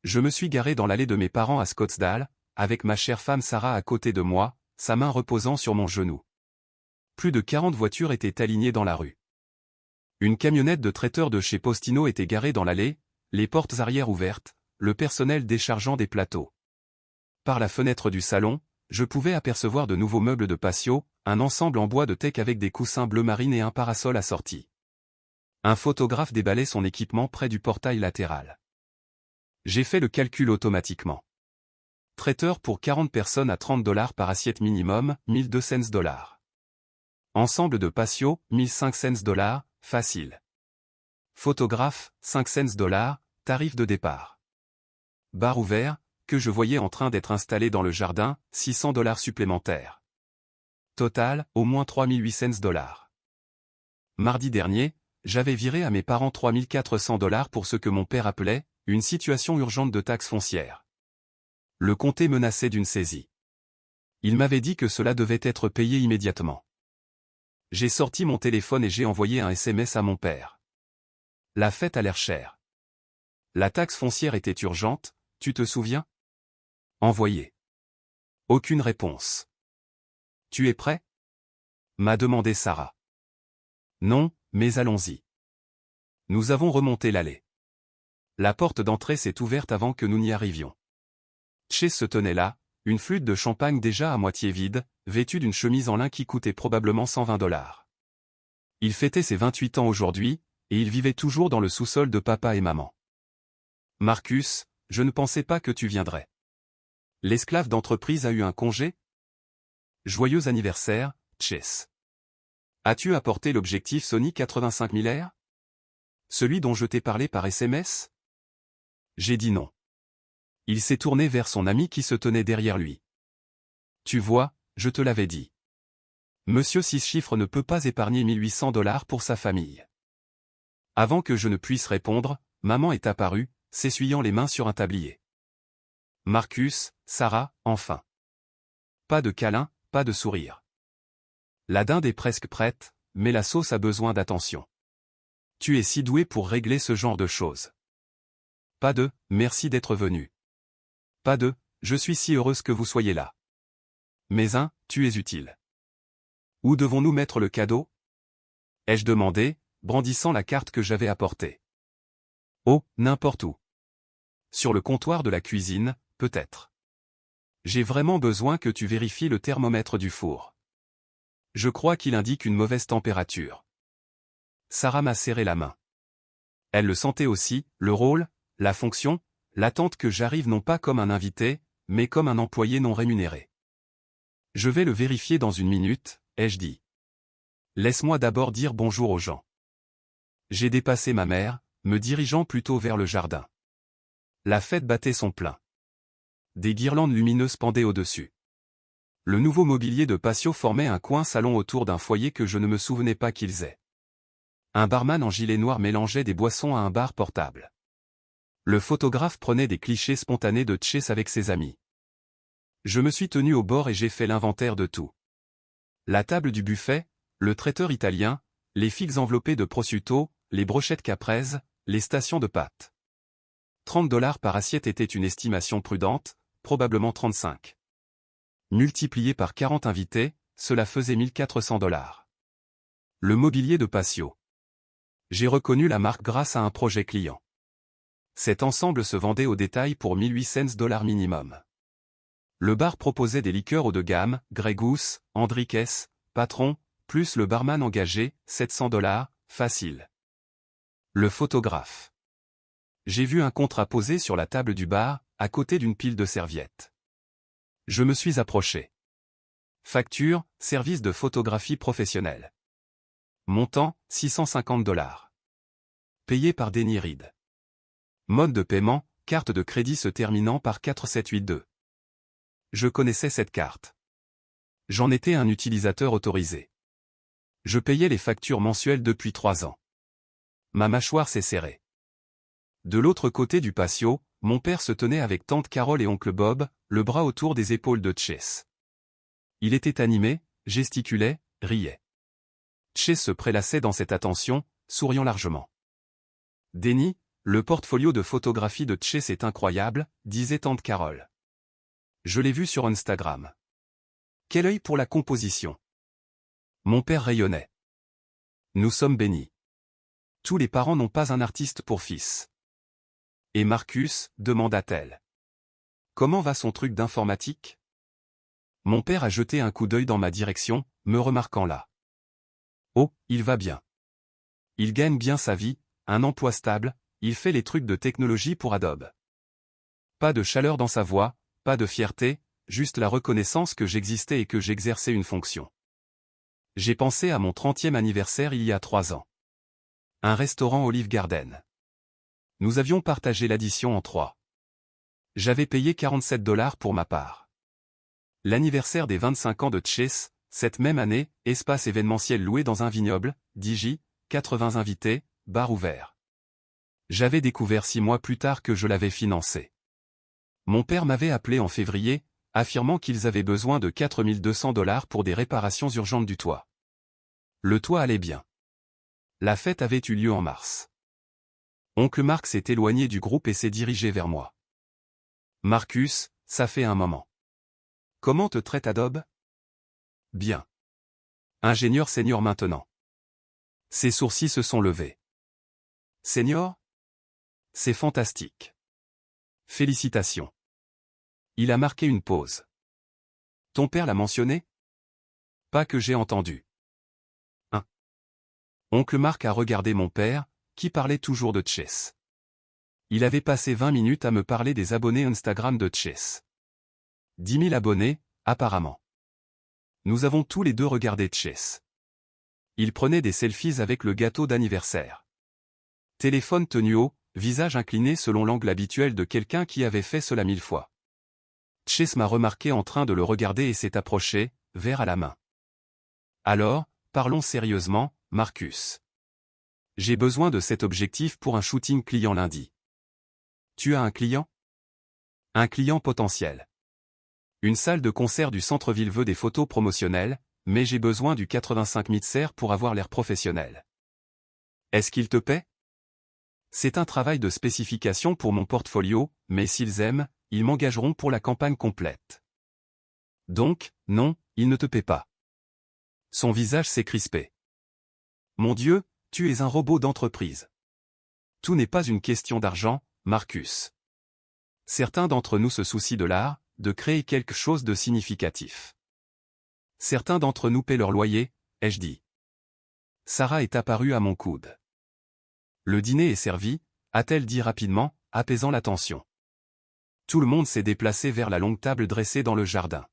Je me suis garé dans l'allée de mes parents à Scottsdale, avec ma chère femme Sarah à côté de moi, sa main reposant sur mon genou. Plus de 40 voitures étaient alignées dans la rue. Une camionnette de traiteur de chez Postino était garée dans l'allée, les portes arrière ouvertes, le personnel déchargeant des plateaux. Par la fenêtre du salon, je pouvais apercevoir de nouveaux meubles de patio, un ensemble en bois de teak avec des coussins bleu marine et un parasol assorti. Un photographe déballait son équipement près du portail latéral. J'ai fait le calcul automatiquement. Traiteur pour 40 personnes à $30 par assiette minimum, 1200 $. Ensemble de patio, 1500 $, facile. Photographe, 500 $, tarif de départ. Bar ouvert, que je voyais en train d'être installé dans le jardin, 600 $ supplémentaires. Total, au moins 3800 $. Mardi dernier, j'avais viré à mes parents 3400 $ pour ce que mon père appelait une situation urgente de taxe foncière. Le comté menaçait d'une saisie. Il m'avait dit que cela devait être payé immédiatement. J'ai sorti mon téléphone et j'ai envoyé un SMS à mon père. La fête a l'air chère. La taxe foncière était urgente, tu te souviens? Envoyé. Aucune réponse. Tu es prêt? M'a demandé Sarah. Non, mais allons-y. Nous avons remonté l'allée. La porte d'entrée s'est ouverte avant que nous n'y arrivions. Chase se tenait là, une flûte de champagne déjà à moitié vide, vêtue d'une chemise en lin qui coûtait probablement 120 $. Il fêtait ses 28 ans aujourd'hui, et il vivait toujours dans le sous-sol de papa et maman. Marcus, je ne pensais pas que tu viendrais. L'esclave d'entreprise a eu un congé? Joyeux anniversaire, Chase. As-tu apporté l'objectif Sony 85 mm? Celui dont je t'ai parlé par SMS? J'ai dit non. Il s'est tourné vers son ami qui se tenait derrière lui. Tu vois, je te l'avais dit. Monsieur 6 chiffres ne peut pas épargner 1800 $ pour sa famille. Avant que je ne puisse répondre, maman est apparue, s'essuyant les mains sur un tablier. Marcus, Sarah, enfin. Pas de câlin, pas de sourire. La dinde est presque prête, mais la sauce a besoin d'attention. Tu es si doué pour régler ce genre de choses. Pas de « merci d'être venu ». Pas de « je suis si heureuse que vous soyez là ». Mais tu es utile. Où devons-nous mettre le cadeau? Ai-je demandé, brandissant la carte que j'avais apportée. Oh, n'importe où. Sur le comptoir de la cuisine, peut-être. J'ai vraiment besoin que tu vérifies le thermomètre du four. Je crois qu'il indique une mauvaise température. Sarah m'a serré la main. Elle le sentait aussi, le rôle, la fonction, l'attente que j'arrive non pas comme un invité, mais comme un employé non rémunéré. Je vais le vérifier dans une minute, ai-je dit. Laisse-moi d'abord dire bonjour aux gens. J'ai dépassé ma mère, me dirigeant plutôt vers le jardin. La fête battait son plein. Des guirlandes lumineuses pendaient au-dessus. Le nouveau mobilier de patio formait un coin salon autour d'un foyer que je ne me souvenais pas qu'ils aient. Un barman en gilet noir mélangeait des boissons à un bar portable. Le photographe prenait des clichés spontanés de Chase avec ses amis. Je me suis tenu au bord et j'ai fait l'inventaire de tout. La table du buffet, le traiteur italien, les figues enveloppées de prosciutto, les brochettes caprese, les stations de pâtes. 30 $ par assiette était une estimation prudente, probablement 35. Multiplié par 40 invités, cela faisait 1400 $. Le mobilier de patio. J'ai reconnu la marque grâce à un projet client. Cet ensemble se vendait au détail pour 1800 $ minimum. Le bar proposait des liqueurs haut de gamme, Grey Goose, Hendrick's, Patron, plus le barman engagé, 700 $, facile. Le photographe. J'ai vu un contrat posé sur la table du bar, à côté d'une pile de serviettes. Je me suis approché. Facture, service de photographie professionnelle. Montant, 650 $. Payé par Denny Reed. Mode de paiement, carte de crédit se terminant par 4782. Je connaissais cette carte. J'en étais un utilisateur autorisé. Je payais les factures mensuelles depuis 3 ans. Ma mâchoire s'est serrée. De l'autre côté du patio, mon père se tenait avec tante Carole et oncle Bob, le bras autour des épaules de Chase. Il était animé, gesticulait, riait. Chase se prélassait dans cette attention, souriant largement. Denny, Le portfolio de photographie de Chase est incroyable, disait tante Carole. Je l'ai vu sur Instagram. Quel œil pour la composition. Mon père rayonnait. Nous sommes bénis. Tous les parents n'ont pas un artiste pour fils. Et Marcus, demanda-t-elle. Comment va son truc d'informatique? Mon père a jeté un coup d'œil dans ma direction, me remarquant là. Oh, il va bien. Il gagne bien sa vie, un emploi stable, il fait les trucs de technologie pour Adobe. Pas de chaleur dans sa voix, pas de fierté, juste la reconnaissance que j'existais et que j'exerçais une fonction. J'ai pensé à mon 30e anniversaire il y a 3 ans. Un restaurant Olive Garden. Nous avions partagé l'addition en 3. J'avais payé 47 $ pour ma part. L'anniversaire des 25 ans de Chase, cette même année, espace événementiel loué dans un vignoble, Digi, 80 invités, bar ouvert. J'avais découvert 6 mois plus tard que je l'avais financé. Mon père m'avait appelé en février, affirmant qu'ils avaient besoin de 4200 $ pour des réparations urgentes du toit. Le toit allait bien. La fête avait eu lieu en mars. Oncle Marc s'est éloigné du groupe et s'est dirigé vers moi. Marcus, ça fait un moment. Comment te traite Adobe? Bien. Ingénieur senior maintenant. Ses sourcils se sont levés. Senior? C'est fantastique. Félicitations. Il a marqué une pause. Ton père l'a mentionné? Pas que j'ai entendu. Oncle Marc a regardé mon père, qui parlait toujours de Chase. Il avait passé 20 minutes à me parler des abonnés Instagram de Chase. 10 000 abonnés, apparemment. Nous avons tous les deux regardé Chase. Il prenait des selfies avec le gâteau d'anniversaire. Téléphone tenu haut, visage incliné selon l'angle habituel de quelqu'un qui avait fait cela 1000 fois. Chase m'a remarqué en train de le regarder et s'est approché, verre à la main. Alors, parlons sérieusement, Marcus. J'ai besoin de cet objectif pour un shooting client lundi. Tu as un client? Un client potentiel. Une salle de concert du centre-ville veut des photos promotionnelles, mais j'ai besoin du 85 mixer pour avoir l'air professionnel. Est-ce qu'il te paie? C'est un travail de spécification pour mon portfolio, mais s'ils aiment, ils m'engageront pour la campagne complète. Donc, non, il ne te paie pas. Son visage s'est crispé. Mon Dieu, tu es un robot d'entreprise. Tout n'est pas une question d'argent, Marcus. Certains d'entre nous se soucient de l'art, de créer quelque chose de significatif. Certains d'entre nous paient leur loyer, ai-je dit. Sarah est apparue à mon coude. Le dîner est servi, a-t-elle dit rapidement, apaisant la tension. Tout le monde s'est déplacé vers la longue table dressée dans le jardin.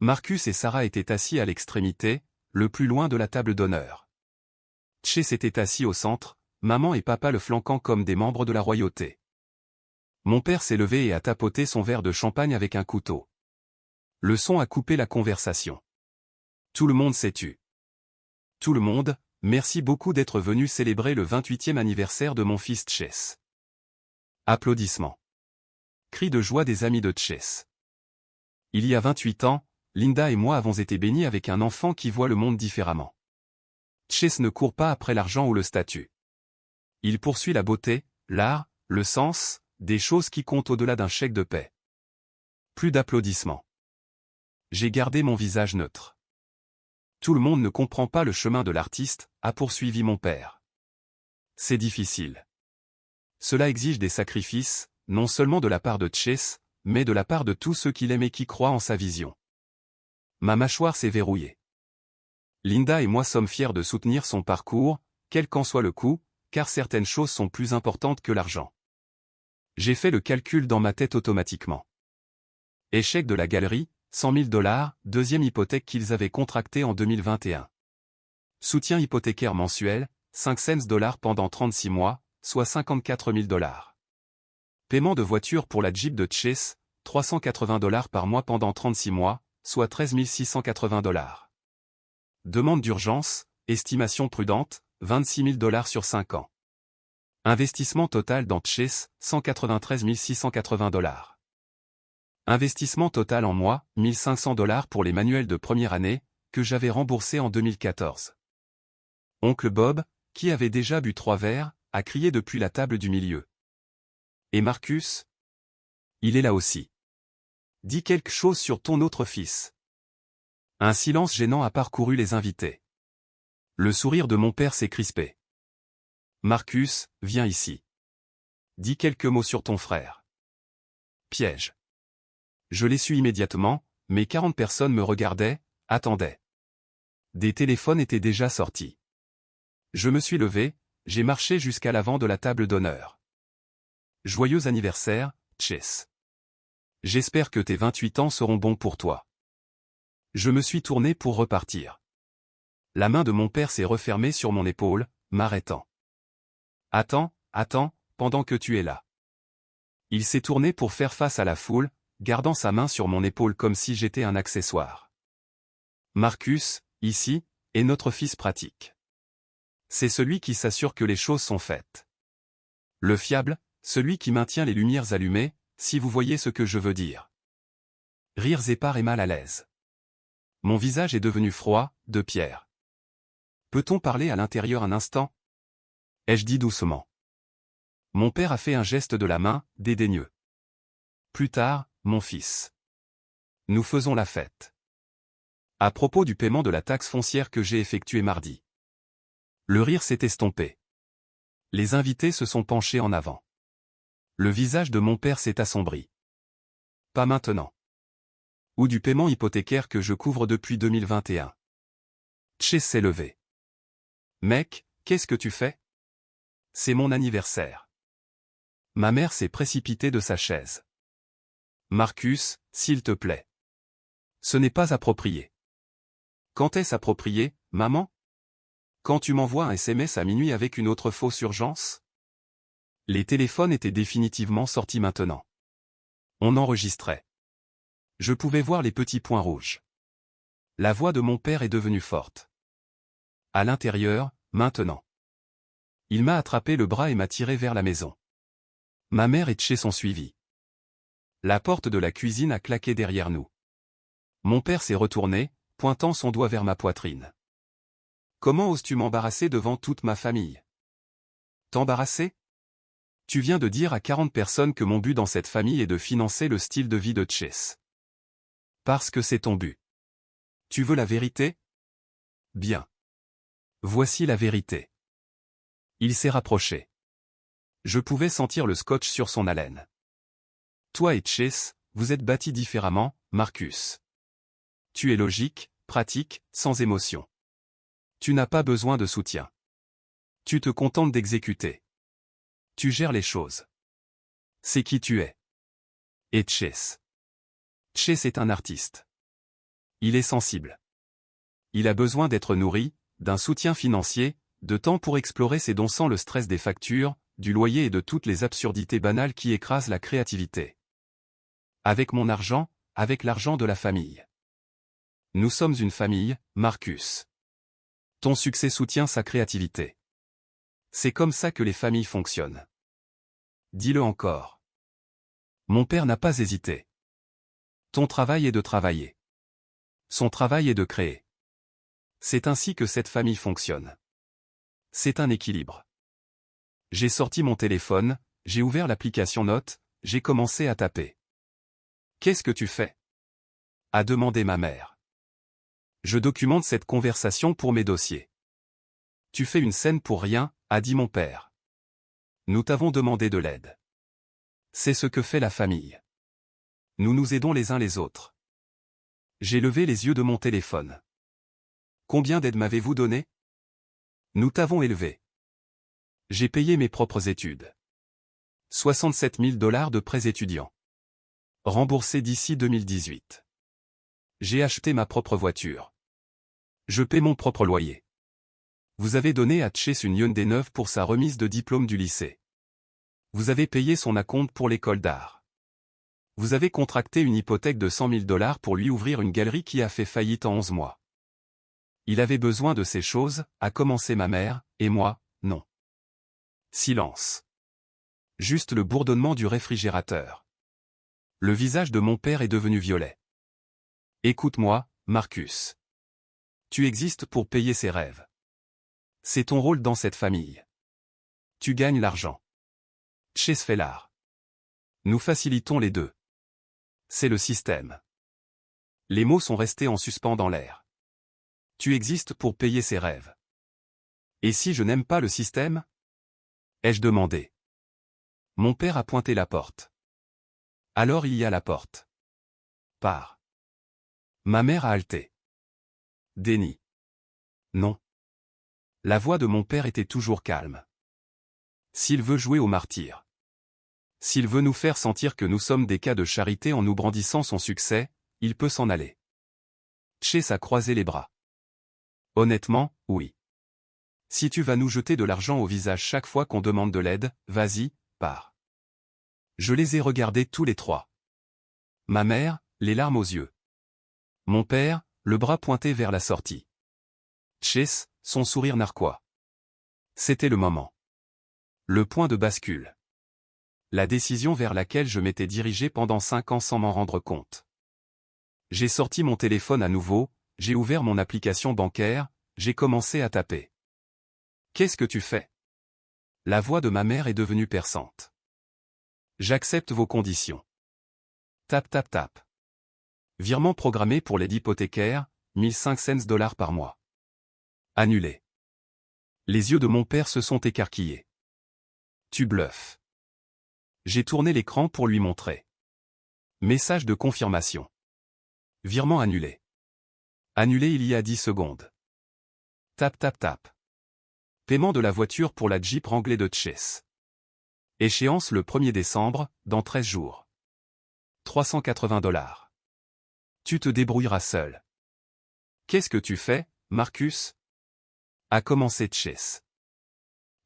Marcus et Sarah étaient assis à l'extrémité, le plus loin de la table d'honneur. Chase était assis au centre, maman et papa le flanquant comme des membres de la royauté. Mon père s'est levé et a tapoté son verre de champagne avec un couteau. Le son a coupé la conversation. Tout le monde s'est tu. Tout le monde, merci beaucoup d'être venu célébrer le 28e anniversaire de mon fils Chase. Applaudissements. Cris de joie des amis de Chase. Il y a 28 ans, Linda et moi avons été bénis avec un enfant qui voit le monde différemment. Chase ne court pas après l'argent ou le statut. Il poursuit la beauté, l'art, le sens, des choses qui comptent au-delà d'un chèque de paie. Plus d'applaudissements. J'ai gardé mon visage neutre. Tout le monde ne comprend pas le chemin de l'artiste, a poursuivi mon père. C'est difficile. Cela exige des sacrifices, non seulement de la part de Chase, mais de la part de tous ceux qui l'aiment et qui croient en sa vision. Ma mâchoire s'est verrouillée. Linda et moi sommes fiers de soutenir son parcours, quel qu'en soit le coût, car certaines choses sont plus importantes que l'argent. J'ai fait le calcul dans ma tête automatiquement. Échec de la galerie, 100 000 $, deuxième hypothèque qu'ils avaient contractée en 2021. Soutien hypothécaire mensuel, 5 cents $ pendant 36 mois, soit 54 000 $. Paiement de voiture pour la Jeep de Chase, 380 $ par mois pendant 36 mois, soit 13 680 $. Demande d'urgence, estimation prudente, 26 000 $ sur 5 ans. Investissement total dans Chase, 193 680 $. Investissement total en mois, 1 500 $ pour les manuels de première année, que j'avais remboursés en 2014. Oncle Bob, qui avait déjà bu 3 verres, a crié depuis la table du milieu. Et Marcus? Il est là aussi. Dis quelque chose sur ton autre fils. Un silence gênant a parcouru les invités. Le sourire de mon père s'est crispé. Marcus, viens ici. Dis quelques mots sur ton frère. Piège. Je l'ai su immédiatement, mais 40 personnes me regardaient, attendaient. Des téléphones étaient déjà sortis. Je me suis levé, j'ai marché jusqu'à l'avant de la table d'honneur. Joyeux anniversaire, Chase. J'espère que tes 28 ans seront bons pour toi. Je me suis tourné pour repartir. La main de mon père s'est refermée sur mon épaule, m'arrêtant. Attends, pendant que tu es là. Il s'est tourné pour faire face à la foule, gardant sa main sur mon épaule comme si j'étais un accessoire. Marcus, ici, est notre fils pratique. C'est celui qui s'assure que les choses sont faites. Le fiable, celui qui maintient les lumières allumées, si vous voyez ce que je veux dire. Rires épars et mal à l'aise. Mon visage est devenu froid, de pierre. Peut-on parler à l'intérieur un instant? Ai-je dit doucement. Mon père a fait un geste de la main, dédaigneux. Plus tard, mon fils. Nous faisons la fête. À propos du paiement de la taxe foncière que j'ai effectué mardi. Le rire s'est estompé. Les invités se sont penchés en avant. Le visage de mon père s'est assombri. Pas maintenant. Ou du paiement hypothécaire que je couvre depuis 2021. Chase s'est levé. Mec, qu'est-ce que tu fais? C'est mon anniversaire. Ma mère s'est précipitée de sa chaise. Marcus, s'il te plaît. Ce n'est pas approprié. Quand est-ce approprié, maman? Quand tu m'envoies un SMS à minuit avec une autre fausse urgence? Les téléphones étaient définitivement sortis maintenant. On enregistrait. Je pouvais voir les petits points rouges. La voix de mon père est devenue forte. À l'intérieur, maintenant. Il m'a attrapé le bras et m'a tiré vers la maison. Ma mère et Chase sont suivis. La porte de la cuisine a claqué derrière nous. Mon père s'est retourné, pointant son doigt vers ma poitrine. Comment oses-tu m'embarrasser devant toute ma famille? T'embarrasser? Tu viens de dire à 40 personnes que mon but dans cette famille est de financer le style de vie de Chase. Parce que c'est ton but. Tu veux la vérité? Bien. Voici la vérité. Il s'est rapproché. Je pouvais sentir le scotch sur son haleine. Toi et Chase, vous êtes bâtis différemment, Marcus. Tu es logique, pratique, sans émotion. Tu n'as pas besoin de soutien. Tu te contentes d'exécuter. Tu gères les choses. C'est qui tu es. Et Chase. Chase est un artiste. Il est sensible. Il a besoin d'être nourri, d'un soutien financier, de temps pour explorer ses dons sans le stress des factures, du loyer et de toutes les absurdités banales qui écrasent la créativité. Avec mon argent, avec l'argent de la famille. Nous sommes une famille, Marcus. Ton succès soutient sa créativité. C'est comme ça que les familles fonctionnent. Dis-le encore. Mon père n'a pas hésité. Ton travail est de travailler. Son travail est de créer. C'est ainsi que cette famille fonctionne. C'est un équilibre. J'ai sorti mon téléphone, j'ai ouvert l'application Notes, j'ai commencé à taper. Qu'est-ce que tu fais? A demandé ma mère. Je documente cette conversation pour mes dossiers. Tu fais une scène pour rien, a dit mon père. Nous t'avons demandé de l'aide. C'est ce que fait la famille. Nous nous aidons les uns les autres. J'ai levé les yeux de mon téléphone. Combien d'aide m'avez-vous donné? Nous t'avons élevé. J'ai payé mes propres études. 67 000 $ de prêts étudiants. Remboursés d'ici 2018. J'ai acheté ma propre voiture. Je paie mon propre loyer. Vous avez donné à Chase une Hyundai neuve pour sa remise de diplôme du lycée. Vous avez payé son acompte pour l'école d'art. Vous avez contracté une hypothèque de 100 000 $ pour lui ouvrir une galerie qui a fait faillite en 11 mois. Il avait besoin de ces choses, a commencé ma mère, et moi, non. Silence. Juste le bourdonnement du réfrigérateur. Le visage de mon père est devenu violet. Écoute-moi, Marcus. Tu existes pour payer ses rêves. C'est ton rôle dans cette famille. Tu gagnes l'argent. Chase fait l'art. Nous facilitons les deux. C'est le système. Les mots sont restés en suspens dans l'air. Tu existes pour payer ses rêves. Et si je n'aime pas le système? Ai-je demandé. Mon père a pointé la porte. Alors il y a la porte. Pars. Ma mère a halté. Déni. Non. La voix de mon père était toujours calme. S'il veut jouer au martyr. S'il veut nous faire sentir que nous sommes des cas de charité en nous brandissant son succès, il peut s'en aller. Chase a croisé les bras. Honnêtement, oui. Si tu vas nous jeter de l'argent au visage chaque fois qu'on demande de l'aide, vas-y, pars. Je les ai regardés tous les trois. Ma mère, les larmes aux yeux. Mon père, le bras pointé vers la sortie. Chase, son sourire narquois. C'était le moment. Le point de bascule. La décision vers laquelle je m'étais dirigé pendant 5 ans sans m'en rendre compte. J'ai sorti mon téléphone à nouveau, j'ai ouvert mon application bancaire, j'ai commencé à taper. Qu'est-ce que tu fais? La voix de ma mère est devenue perçante. J'accepte vos conditions. Tap tap tap. Virement programmé pour l'aide hypothécaire, 1500 $ par mois. Annulé. Les yeux de mon père se sont écarquillés. Tu bluffes. J'ai tourné l'écran pour lui montrer. Message de confirmation. Virement annulé. Annulé il y a 10 secondes. Tap tap tap. Paiement de la voiture pour la Jeep Wrangler de Chase. Échéance le 1er décembre, dans 13 jours. 380 $. Tu te débrouilleras seul. Qu'est-ce que tu fais, Marcus? A commencé Chase.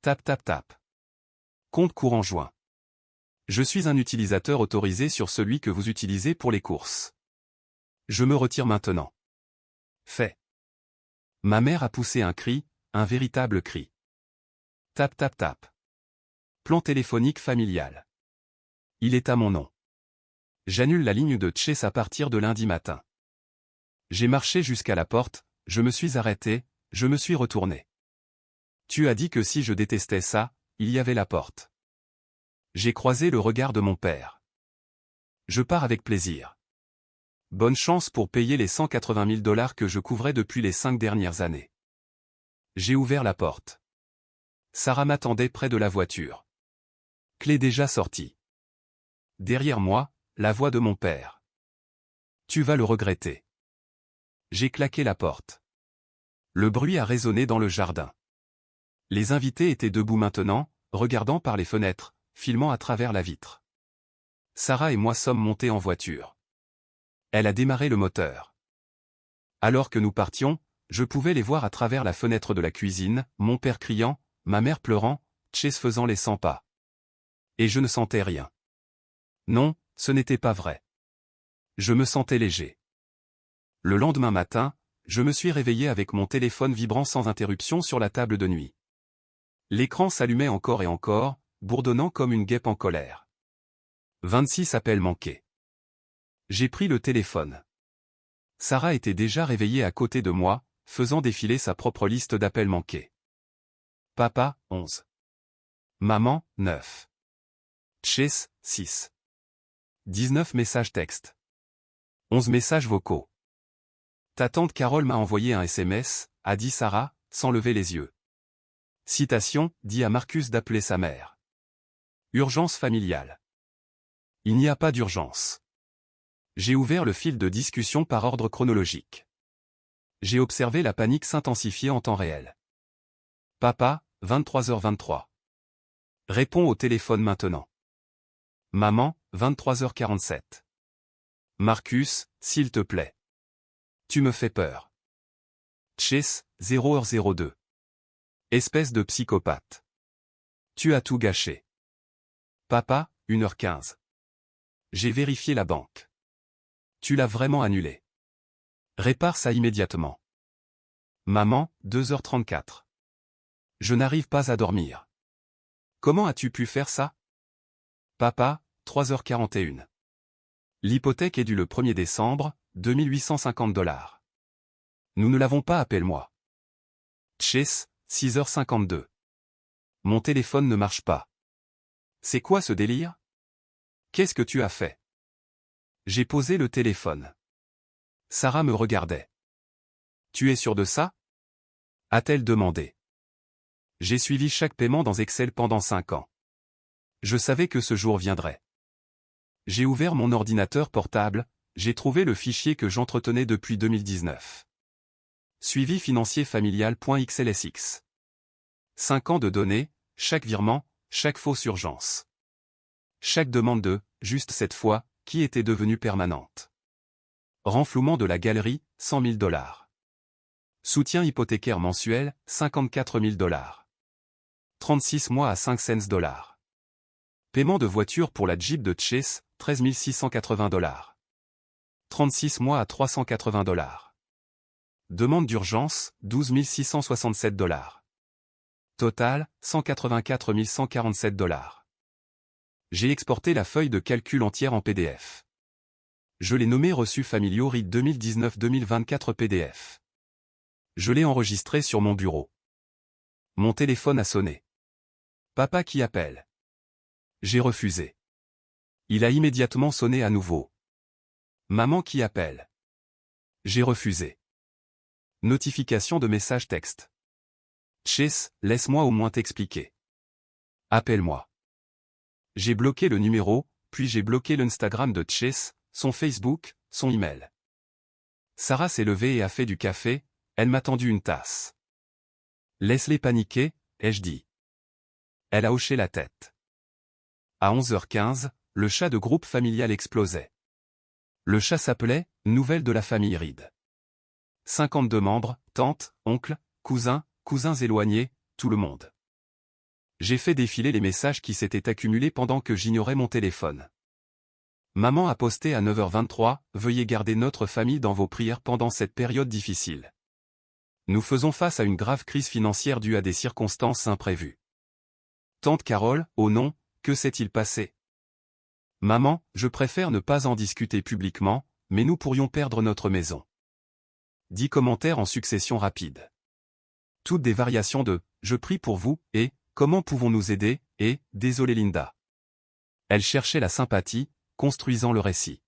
Tap tap tap. Compte courant joint. Je suis un utilisateur autorisé sur celui que vous utilisez pour les courses. Je me retire maintenant. Fait. Ma mère a poussé un cri, un véritable cri. Tap tap tap. Plan téléphonique familial. Il est à mon nom. J'annule la ligne de Chase à partir de lundi matin. J'ai marché jusqu'à la porte, je me suis arrêté, je me suis retourné. Tu as dit que si je détestais ça, il y avait la porte. J'ai croisé le regard de mon père. Je pars avec plaisir. Bonne chance pour payer les 180 000 $ que je couvrais depuis les 5 dernières années. J'ai ouvert la porte. Sarah m'attendait près de la voiture. Clé déjà sortie. Derrière moi, la voix de mon père. Tu vas le regretter. J'ai claqué la porte. Le bruit a résonné dans le jardin. Les invités étaient debout maintenant, regardant par les fenêtres, filmant à travers la vitre. Sarah et moi sommes montés en voiture. Elle a démarré le moteur. Alors que nous partions, je pouvais les voir à travers la fenêtre de la cuisine, mon père criant, ma mère pleurant, Chase faisant les 100 pas. Et je ne sentais rien. Non, ce n'était pas vrai. Je me sentais léger. Le lendemain matin, je me suis réveillé avec mon téléphone vibrant sans interruption sur la table de nuit. L'écran s'allumait encore et encore, bourdonnant comme une guêpe en colère. 26 appels manqués. J'ai pris le téléphone. Sarah était déjà réveillée à côté de moi, faisant défiler sa propre liste d'appels manqués. Papa, 11. Maman, 9. Chase, 6. 19 messages textes. 11 messages vocaux. Ta tante Carole m'a envoyé un SMS, a dit Sarah, sans lever les yeux. Citation, dit à Marcus d'appeler sa mère. Urgence familiale. Il n'y a pas d'urgence. J'ai ouvert le fil de discussion par ordre chronologique. J'ai observé la panique s'intensifier en temps réel. Papa, 23h23. Réponds au téléphone maintenant. Maman, 23h47. Marcus, s'il te plaît. Tu me fais peur. Chase, 0h02. Espèce de psychopathe. Tu as tout gâché. Papa, 1h15. J'ai vérifié la banque. Tu l'as vraiment annulé. Répare ça immédiatement. Maman, 2h34. Je n'arrive pas à dormir. Comment as-tu pu faire ça? Papa, 3h41. L'hypothèque est due le 1er décembre, 2850 $. Nous ne l'avons pas, appelle-moi. Chase, 6h52. Mon téléphone ne marche pas. C'est quoi ce délire? Qu'est-ce que tu as fait? J'ai posé le téléphone. Sarah me regardait. Tu es sûr de ça? A-t-elle demandé. J'ai suivi chaque paiement dans Excel pendant 5 ans. Je savais que ce jour viendrait. J'ai ouvert mon ordinateur portable, j'ai trouvé le fichier que j'entretenais depuis 2019. Suivi financier familial.xlsx. 5 ans de données, chaque virement, chaque fausse urgence. Chaque demande de, juste cette fois, qui était devenue permanente. Renflouement de la galerie, 100 000 $. Soutien hypothécaire mensuel, 54 000 $. 36 mois à 5 cents $. Paiement de voiture pour la Jeep de Chase, 13 680 $. 36 mois à 380 $. Demande d'urgence, 12 667 $. Total, 184 147 $. J'ai exporté la feuille de calcul entière en PDF. Je l'ai nommé reçu familiaux RID 2019-2024 PDF. Je l'ai enregistré sur mon bureau. Mon téléphone a sonné. Papa qui appelle. J'ai refusé. Il a immédiatement sonné à nouveau. Maman qui appelle. J'ai refusé. Notification de message texte. Chase, laisse-moi au moins t'expliquer. Appelle-moi. J'ai bloqué le numéro, puis j'ai bloqué l'Instagram de Chase, son Facebook, son email. Sarah s'est levée et a fait du café, elle m'a tendu une tasse. Laisse-les paniquer, ai-je dit. Elle a hoché la tête. À 11h15, le chat de groupe familial explosait. Le chat s'appelait « Nouvelle de la famille Reed ». 52 membres, tantes, oncles, cousins, cousins éloignés, tout le monde. J'ai fait défiler les messages qui s'étaient accumulés pendant que j'ignorais mon téléphone. Maman a posté à 9h23, « Veuillez garder notre famille dans vos prières pendant cette période difficile. Nous faisons face à une grave crise financière due à des circonstances imprévues. » Tante Carole, oh non, que s'est-il passé? Maman, je préfère ne pas en discuter publiquement, mais nous pourrions perdre notre maison. 10 commentaires en succession rapide. Toutes des variations de « Je prie pour vous » et « Comment pouvons-nous aider » et « Désolé Linda ». Elle cherchait la sympathie, construisant le récit.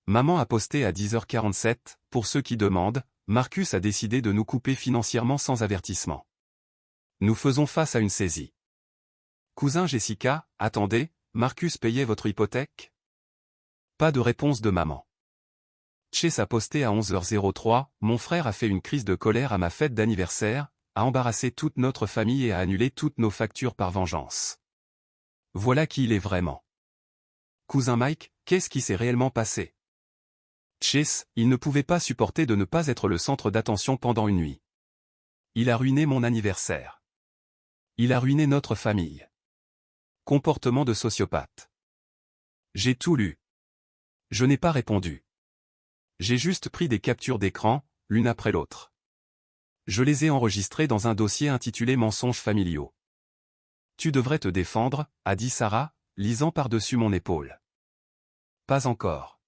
Maman a posté à 10h47, pour ceux qui demandent, Marcus a décidé de nous couper financièrement sans avertissement. Nous faisons face à une saisie. Cousin Jessica, attendez, Marcus payait votre hypothèque? Pas de réponse de maman. Chase a posté à 11h03, mon frère a fait une crise de colère à ma fête d'anniversaire, a embarrassé toute notre famille et a annulé toutes nos factures par vengeance. Voilà qui il est vraiment. Cousin Mike, qu'est-ce qui s'est réellement passé? Chase, il ne pouvait pas supporter de ne pas être le centre d'attention pendant une nuit. Il a ruiné mon anniversaire. Il a ruiné notre famille. Comportement de sociopathe. J'ai tout lu. Je n'ai pas répondu. J'ai juste pris des captures d'écran, l'une après l'autre. Je les ai enregistrées dans un dossier intitulé Mensonges familiaux. Tu devrais te défendre, a dit Sarah, lisant par-dessus mon épaule. Pas encore.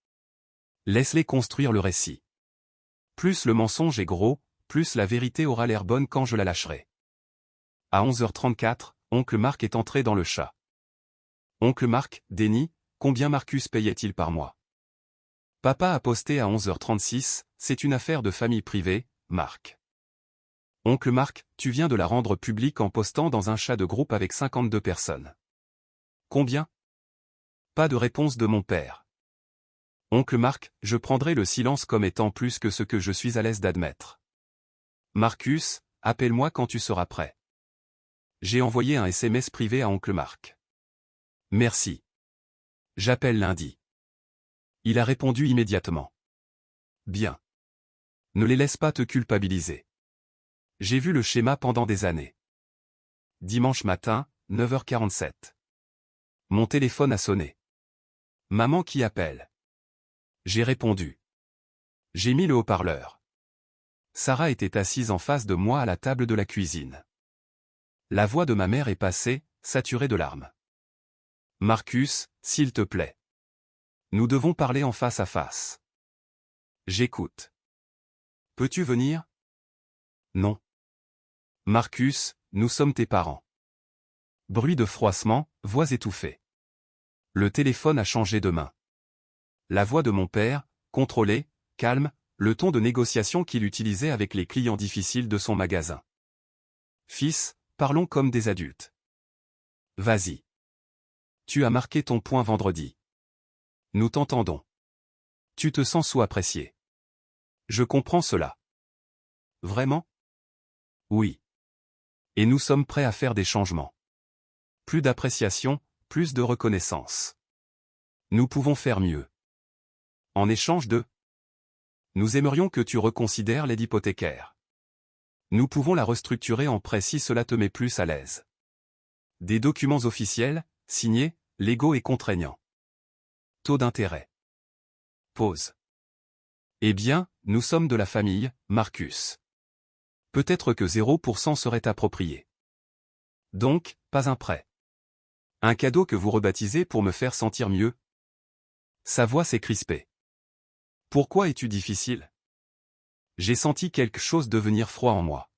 Laisse-les construire le récit. Plus le mensonge est gros, plus la vérité aura l'air bonne quand je la lâcherai. À 11h34, oncle Marc est entré dans le chat. Oncle Marc, déni, combien Marcus payait-il par mois? Papa a posté à 11h36, c'est une affaire de famille privée, Marc. Oncle Marc, tu viens de la rendre publique en postant dans un chat de groupe avec 52 personnes. Combien? Pas de réponse de mon père. Oncle Marc, je prendrai le silence comme étant plus que ce que je suis à l'aise d'admettre. Marcus, appelle-moi quand tu seras prêt. J'ai envoyé un SMS privé à oncle Marc. Merci. J'appelle lundi. Il a répondu immédiatement. Bien. Ne les laisse pas te culpabiliser. J'ai vu le schéma pendant des années. Dimanche matin, 9h47. Mon téléphone a sonné. Maman qui appelle. J'ai répondu. J'ai mis le haut-parleur. Sarah était assise en face de moi à la table de la cuisine. La voix de ma mère est passée, saturée de larmes. Marcus, s'il te plaît. Nous devons parler en face à face. J'écoute. Peux-tu venir? Non. Marcus, nous sommes tes parents. Bruit de froissement, voix étouffée. Le téléphone a changé de main. La voix de mon père, contrôlée, calme, le ton de négociation qu'il utilisait avec les clients difficiles de son magasin. Fils, parlons comme des adultes. Vas-y. Tu as marqué ton point vendredi. Nous t'entendons. Tu te sens sous-apprécié. Je comprends cela. Vraiment? Oui. Et nous sommes prêts à faire des changements. Plus d'appréciation, plus de reconnaissance. Nous pouvons faire mieux. En échange de... Nous aimerions que tu reconsidères l'aide hypothécaire. Nous pouvons la restructurer en prêt si cela te met plus à l'aise. Des documents officiels, signés, légaux et contraignants. Taux d'intérêt. Pause. Eh bien, nous sommes de la famille, Marcus. Peut-être que 0% serait approprié. Donc, pas un prêt. Un cadeau que vous rebaptisez pour me faire sentir mieux? Sa voix s'est crispée. Pourquoi es-tu difficile? J'ai senti quelque chose devenir froid en moi.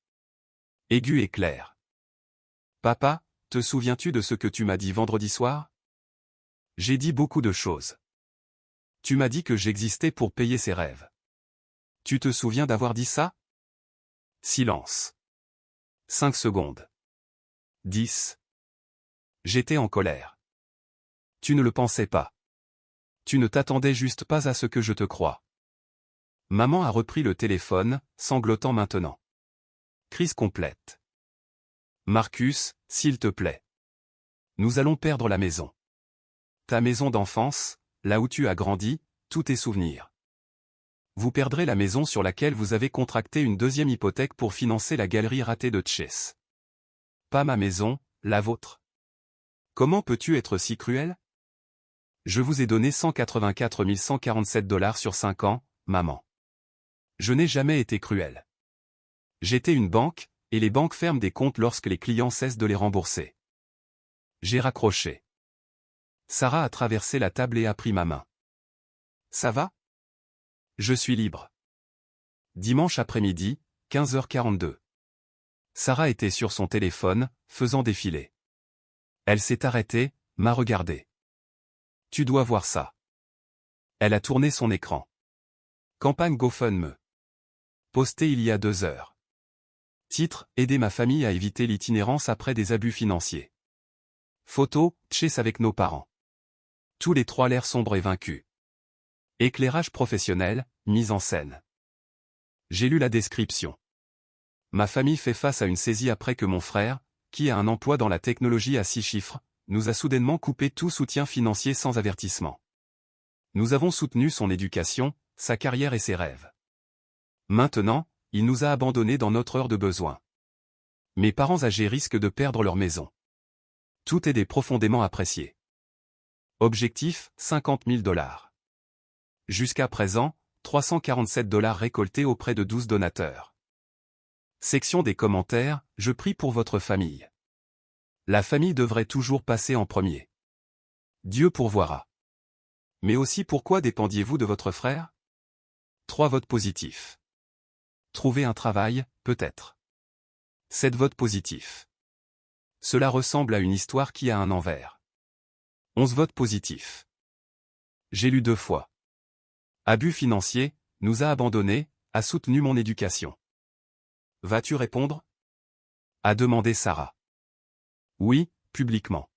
Aigu et clair. Papa, te souviens-tu de ce que tu m'as dit vendredi soir? J'ai dit beaucoup de choses. Tu m'as dit que j'existais pour payer ses rêves. Tu te souviens d'avoir dit ça? Silence. 5 secondes. 10. J'étais en colère. Tu ne le pensais pas. Tu ne t'attendais juste pas à ce que je te croie. Maman a repris le téléphone, sanglotant maintenant. Crise complète. Marcus, s'il te plaît. Nous allons perdre la maison. Ta maison d'enfance, là où tu as grandi, tous tes souvenirs. Vous perdrez la maison sur laquelle vous avez contracté une deuxième hypothèque pour financer la galerie ratée de Chess. Pas ma maison, la vôtre. Comment peux-tu être si cruel? Je vous ai donné 184 147 $ sur 5 ans, maman. Je n'ai jamais été cruel. J'étais une banque, et les banques ferment des comptes lorsque les clients cessent de les rembourser. J'ai raccroché. Sarah a traversé la table et a pris ma main. Ça va? Je suis libre. Dimanche après-midi, 15h42. Sarah était sur son téléphone, faisant défiler. Elle s'est arrêtée, m'a regardé. Tu dois voir ça. Elle a tourné son écran. Campagne GoFundMe. Posté il y a 2 heures. Titre, aider ma famille à éviter l'itinérance après des abus financiers. Photo, Chess avec nos parents. Tous les 3 l'air sombre et vaincus. Éclairage professionnel, mise en scène. J'ai lu la description. Ma famille fait face à une saisie après que mon frère, qui a un emploi dans la technologie à 6 chiffres, nous a soudainement coupé tout soutien financier sans avertissement. Nous avons soutenu son éducation, sa carrière et ses rêves. Maintenant, il nous a abandonnés dans notre heure de besoin. Mes parents âgés risquent de perdre leur maison. Tout est profondément apprécié. Objectif, 50 000 $. Jusqu'à présent, 347 $ récoltés auprès de 12 donateurs. Section des commentaires, je prie pour votre famille. La famille devrait toujours passer en premier. Dieu pourvoira. Mais aussi pourquoi dépendiez-vous de votre frère? 3 votes positifs. Trouver un travail, peut-être. 7 votes positifs. Cela ressemble à une histoire qui a un envers. 11 votes positifs. J'ai lu 2 fois. Abus financier, nous a abandonnés, a soutenu mon éducation. Vas-tu répondre? A demandé Sarah. Oui, publiquement.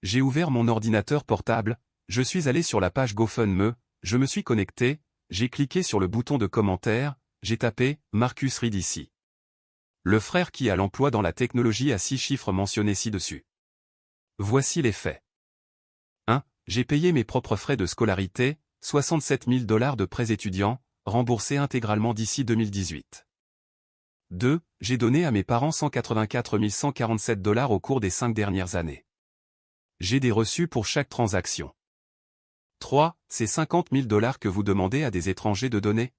J'ai ouvert mon ordinateur portable, je suis allé sur la page GoFundMe, je me suis connecté, j'ai cliqué sur le bouton de commentaire, j'ai tapé « Marcus Reed ici ». Le frère qui a l'emploi dans la technologie à 6 chiffres mentionnés ci-dessus. Voici les faits. 1. J'ai payé mes propres frais de scolarité, 67 000 $ de prêts étudiants, remboursés intégralement d'ici 2018. 2. J'ai donné à mes parents 184 147 $ au cours des 5 dernières années. J'ai des reçus pour chaque transaction. 3. C'est 50 000 $ que vous demandez à des étrangers de donner.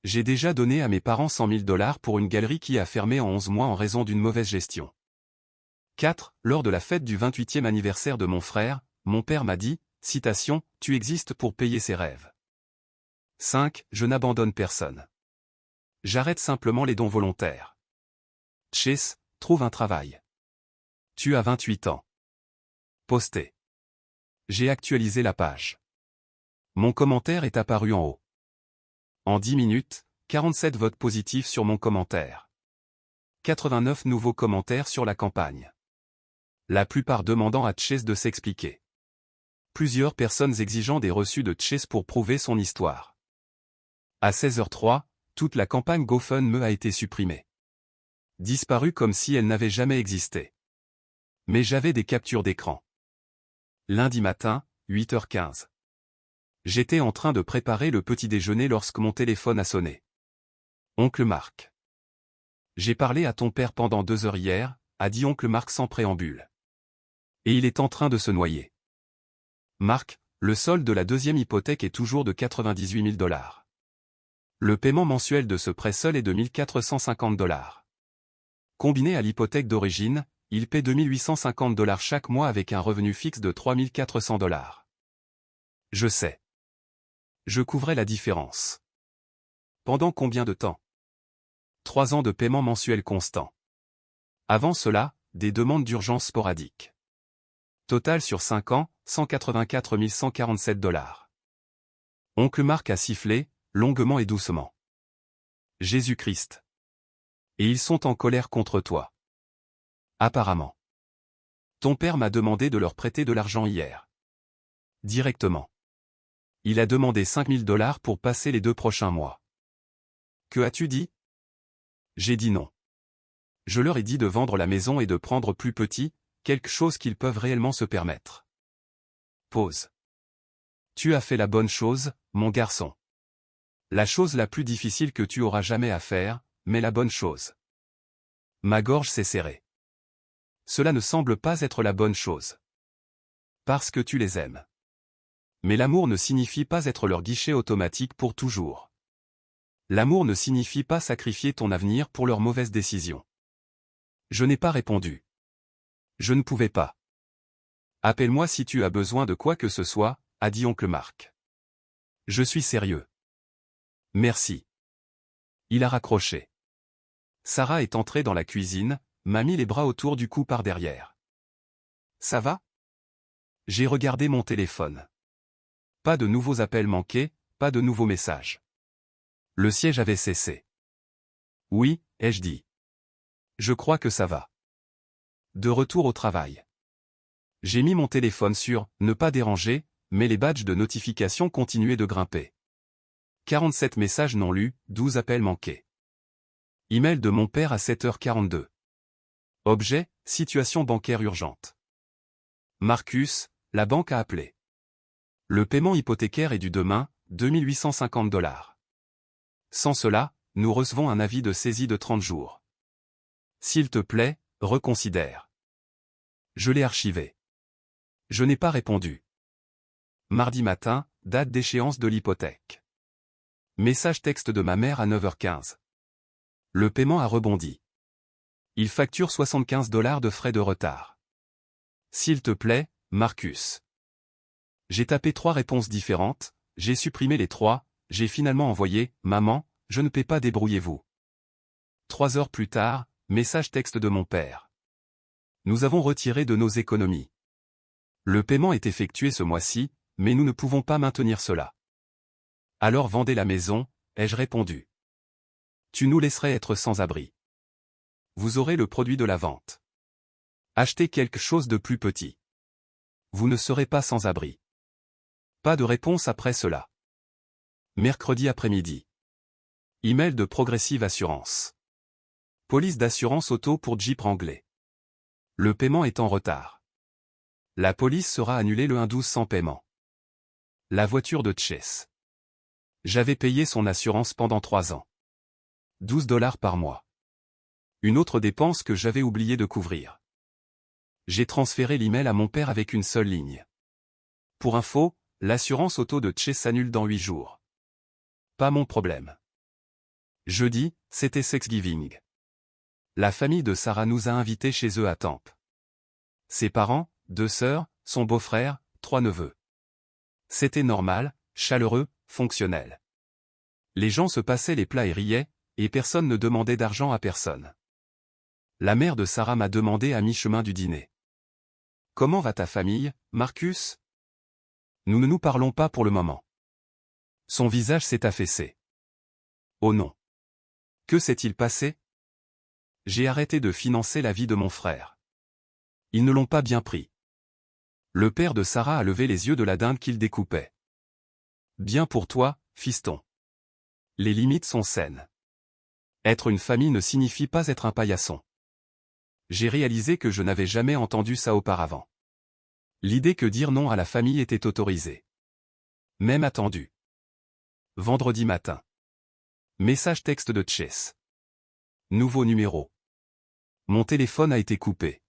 J'ai déjà donné à mes parents 100 000 $ pour une galerie qui a fermé en 11 mois en raison d'une mauvaise gestion. 4. Lors de la fête du 28e anniversaire de mon frère, mon père m'a dit, citation, « Tu existes pour payer ses rêves ». 5. Je n'abandonne personne. J'arrête simplement les dons volontaires. Chess, trouve un travail. Tu as 28 ans. Posté. J'ai actualisé la page. Mon commentaire est apparu en haut. En 10 minutes, 47 votes positifs sur mon commentaire. 89 nouveaux commentaires sur la campagne. La plupart demandant à Chase de s'expliquer. Plusieurs personnes exigeant des reçus de Chase pour prouver son histoire. À 16h03, toute la campagne GoFundMe a été supprimée. Disparue comme si elle n'avait jamais existé. Mais j'avais des captures d'écran. Lundi matin, 8h15. J'étais en train de préparer le petit déjeuner lorsque mon téléphone a sonné. Oncle Marc. J'ai parlé à ton père pendant 2 heures hier, a dit oncle Marc sans préambule. Et il est en train de se noyer. Marc, le solde de la deuxième hypothèque est toujours de 98 000 $. Le paiement mensuel de ce prêt seul est de 1 450 $. Combiné à l'hypothèque d'origine, il paie 2 850 $ chaque mois avec un revenu fixe de 3 400 $. Je sais. Je couvrais la différence. Pendant combien de temps? 3 ans de paiement mensuel constant. Avant cela, des demandes d'urgence sporadiques. Total sur 5 ans, 184 147 $. Oncle Marc a sifflé, longuement et doucement. Jésus-Christ. Et ils sont en colère contre toi. Apparemment. Ton père m'a demandé de leur prêter de l'argent hier. Directement. Il a demandé 5 000 $ pour passer les 2 prochains mois. Que as-tu dit? J'ai dit non. Je leur ai dit de vendre la maison et de prendre plus petit, quelque chose qu'ils peuvent réellement se permettre. Pause. Tu as fait la bonne chose, mon garçon. La chose la plus difficile que tu auras jamais à faire, mais la bonne chose. Ma gorge s'est serrée. Cela ne semble pas être la bonne chose. Parce que tu les aimes. Mais l'amour ne signifie pas être leur guichet automatique pour toujours. L'amour ne signifie pas sacrifier ton avenir pour leurs mauvaises décisions. Je n'ai pas répondu. Je ne pouvais pas. Appelle-moi si tu as besoin de quoi que ce soit, a dit oncle Marc. Je suis sérieux. Merci. Il a raccroché. Sarah est entrée dans la cuisine, m'a mis les bras autour du cou par derrière. Ça va? J'ai regardé mon téléphone. Pas de nouveaux appels manqués, pas de nouveaux messages. Le siège avait cessé. Oui, ai-je dit. Je crois que ça va. De retour au travail. J'ai mis mon téléphone sur « Ne pas déranger », mais les badges de notification continuaient de grimper. 47 messages non lus, 12 appels manqués. Email de mon père à 7h42. Objet, situation bancaire urgente. Marcus, la banque a appelé. Le paiement hypothécaire est dû demain, 2 850 $. Sans cela, nous recevons un avis de saisie de 30 jours. S'il te plaît, reconsidère. Je l'ai archivé. Je n'ai pas répondu. Mardi matin, date d'échéance de l'hypothèque. Message texte de ma mère à 9h15. Le paiement a rebondi. Il facture 75 $ de frais de retard. S'il te plaît, Marcus. J'ai tapé 3 réponses différentes, j'ai supprimé les 3, j'ai finalement envoyé « Maman, je ne paie pas, débrouillez-vous ». 3 heures plus tard, message texte de mon père. Nous avons retiré de nos économies. Le paiement est effectué ce mois-ci, mais nous ne pouvons pas maintenir cela. Alors vendez la maison, ai-je répondu. Tu nous laisserais être sans abri. Vous aurez le produit de la vente. Achetez quelque chose de plus petit. Vous ne serez pas sans abri. Pas de réponse après cela. Mercredi après-midi. Email de Progressive Assurance. Police d'assurance auto pour Jeep Wrangler. Le paiement est en retard. La police sera annulée le 1/12 sans paiement. La voiture de Chase. J'avais payé son assurance pendant 3 ans. 12 $ par mois. Une autre dépense que j'avais oublié de couvrir. J'ai transféré l'email à mon père avec une seule ligne. Pour info, l'assurance auto de Chase s'annule dans 8 jours. Pas mon problème. Jeudi, c'était Thanksgiving. La famille de Sarah nous a invités chez eux à Tampa. Ses parents, 2 sœurs, son beau-frère, 3 neveux. C'était normal, chaleureux, fonctionnel. Les gens se passaient les plats et riaient, et personne ne demandait d'argent à personne. La mère de Sarah m'a demandé à mi-chemin du dîner. Comment va ta famille, Marcus? Nous ne nous parlons pas pour le moment. Son visage s'est affaissé. Oh non. Que s'est-il passé? J'ai arrêté de financer la vie de mon frère. Ils ne l'ont pas bien pris. Le père de Sarah a levé les yeux de la dinde qu'il découpait. Bien pour toi, fiston. Les limites sont saines. Être une famille ne signifie pas être un paillasson. J'ai réalisé que je n'avais jamais entendu ça auparavant. L'idée que dire non à la famille était autorisé. Même attendu. Vendredi matin. Message texte de Chess. Nouveau numéro. Mon téléphone a été coupé.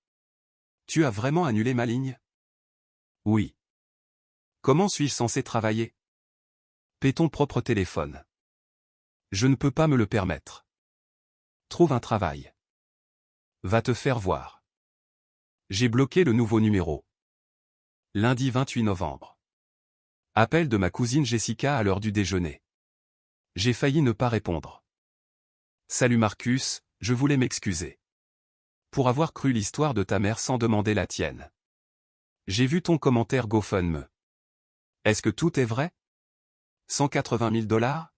Tu as vraiment annulé ma ligne? Oui. Comment suis-je censé travailler? Paie ton propre téléphone. Je ne peux pas me le permettre. Trouve un travail. Va te faire voir. J'ai bloqué le nouveau numéro. Lundi 28 novembre. Appel de ma cousine Jessica à l'heure du déjeuner. J'ai failli ne pas répondre. Salut Marcus, je voulais m'excuser. Pour avoir cru l'histoire de ta mère sans demander la tienne. J'ai vu ton commentaire GoFundMe. Est-ce que tout est vrai? 180 000 $?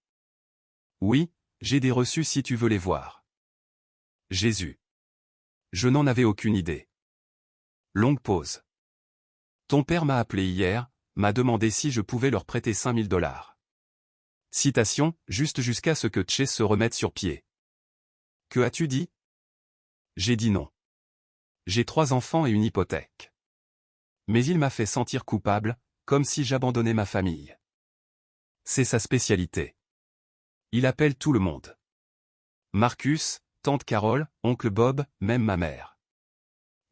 Oui, j'ai des reçus si tu veux les voir. Jésus. Je n'en avais aucune idée. Longue pause. Ton père m'a appelé hier, m'a demandé si je pouvais leur prêter 5 000 $. Citation, juste jusqu'à ce que Chess se remette sur pied. Que as-tu dit? J'ai dit non. J'ai 3 enfants et une hypothèque. Mais il m'a fait sentir coupable, comme si j'abandonnais ma famille. C'est sa spécialité. Il appelle tout le monde. Marcus, tante Carole, oncle Bob, même ma mère.